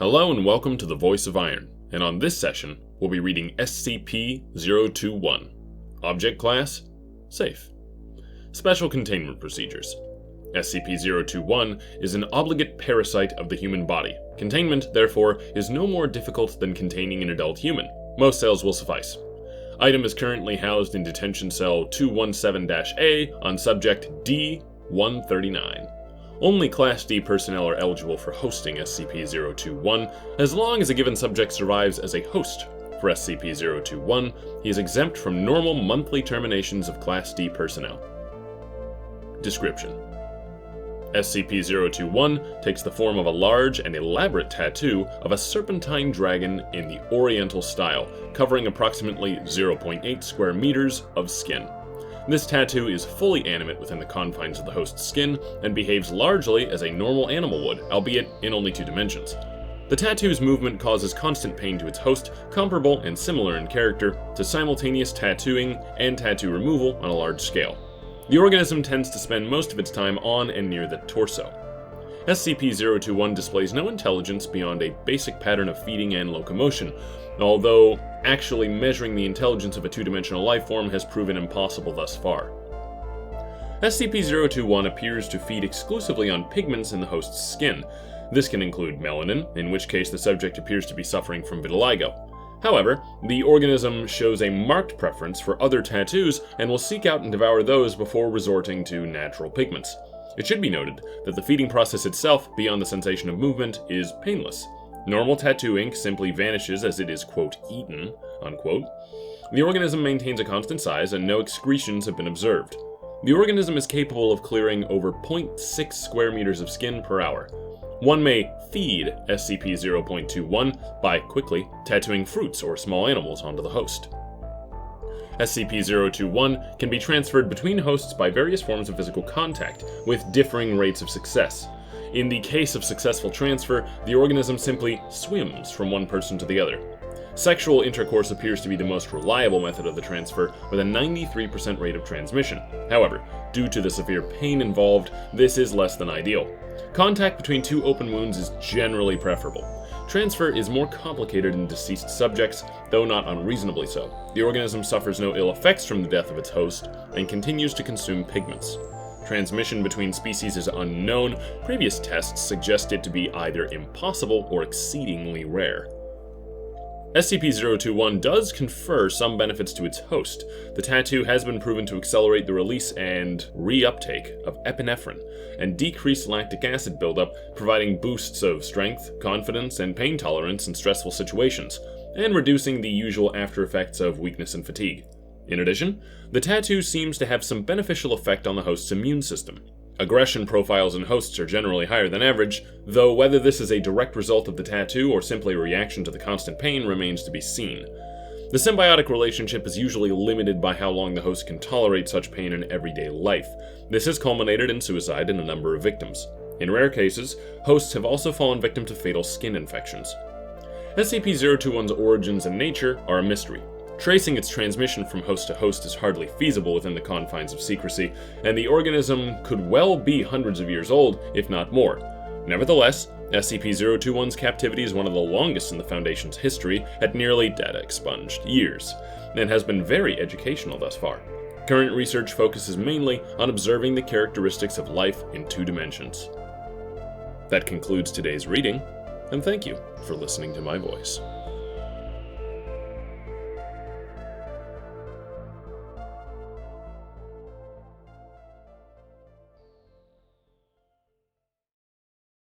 Hello and welcome to the Voice of Iron, and on this session, we'll be reading SCP-021. Object Class: Safe. Special Containment Procedures. SCP-021 is an obligate parasite of the human body. Containment, therefore, is no more difficult than containing an adult human. Most cells will suffice. Item is currently housed in Detention Cell 217-A on Subject D-139. Only Class D personnel are eligible for hosting SCP-021, as long as a given subject survives as a host. For SCP-021, he is exempt from normal monthly terminations of Class D personnel. Description: SCP-021 takes the form of a large and elaborate tattoo of a serpentine dragon in the Oriental style, covering approximately 0.8 square meters of skin. This tattoo is fully animate within the confines of the host's skin, and behaves largely as a normal animal would, albeit in only 2 dimensions. The tattoo's movement causes constant pain to its host, comparable and similar in character to simultaneous tattooing and tattoo removal on a large scale. The organism tends to spend most of its time on and near the torso. SCP-021 displays no intelligence beyond a basic pattern of feeding and locomotion, although actually measuring the intelligence of a 2-dimensional life form has proven impossible thus far. SCP-021 appears to feed exclusively on pigments in the host's skin. This can include melanin, in which case the subject appears to be suffering from vitiligo. However, the organism shows a marked preference for other tattoos and will seek out and devour those before resorting to natural pigments. It should be noted that the feeding process itself, beyond the sensation of movement, is painless. Normal tattoo ink simply vanishes as it is, quote, eaten, unquote. The organism maintains a constant size and no excretions have been observed. The organism is capable of clearing over 0.6 square meters of skin per hour. One may feed SCP-0.21 by quickly tattooing fruits or small animals onto the host. SCP-021 can be transferred between hosts by various forms of physical contact, with differing rates of success. In the case of successful transfer, the organism simply swims from one person to the other. Sexual intercourse appears to be the most reliable method of the transfer, with a 93% rate of transmission. However, due to the severe pain involved, this is less than ideal. Contact between 2 open wounds is generally preferable. Transfer is more complicated in deceased subjects, though not unreasonably so. The organism suffers no ill effects from the death of its host, and continues to consume pigments. Transmission between species is unknown. Previous tests suggest it to be either impossible or exceedingly rare. SCP-021 does confer some benefits to its host. The tattoo has been proven to accelerate the release and reuptake of epinephrine, and decrease lactic acid buildup, providing boosts of strength, confidence, and pain tolerance in stressful situations, and reducing the usual after effects of weakness and fatigue. In addition, the tattoo seems to have some beneficial effect on the host's immune system. Aggression profiles in hosts are generally higher than average, though whether this is a direct result of the tattoo or simply a reaction to the constant pain remains to be seen. The symbiotic relationship is usually limited by how long the host can tolerate such pain in everyday life. This has culminated in suicide in a number of victims. In rare cases, hosts have also fallen victim to fatal skin infections. SCP-021's origins and nature are a mystery. Tracing its transmission from host to host is hardly feasible within the confines of secrecy, and the organism could well be hundreds of years old, if not more. Nevertheless, SCP-021's captivity is one of the longest in the Foundation's history, at nearly data expunged years, and has been very educational thus far. Current research focuses mainly on observing the characteristics of life in 2 dimensions. That concludes today's reading, and thank you for listening to my voice.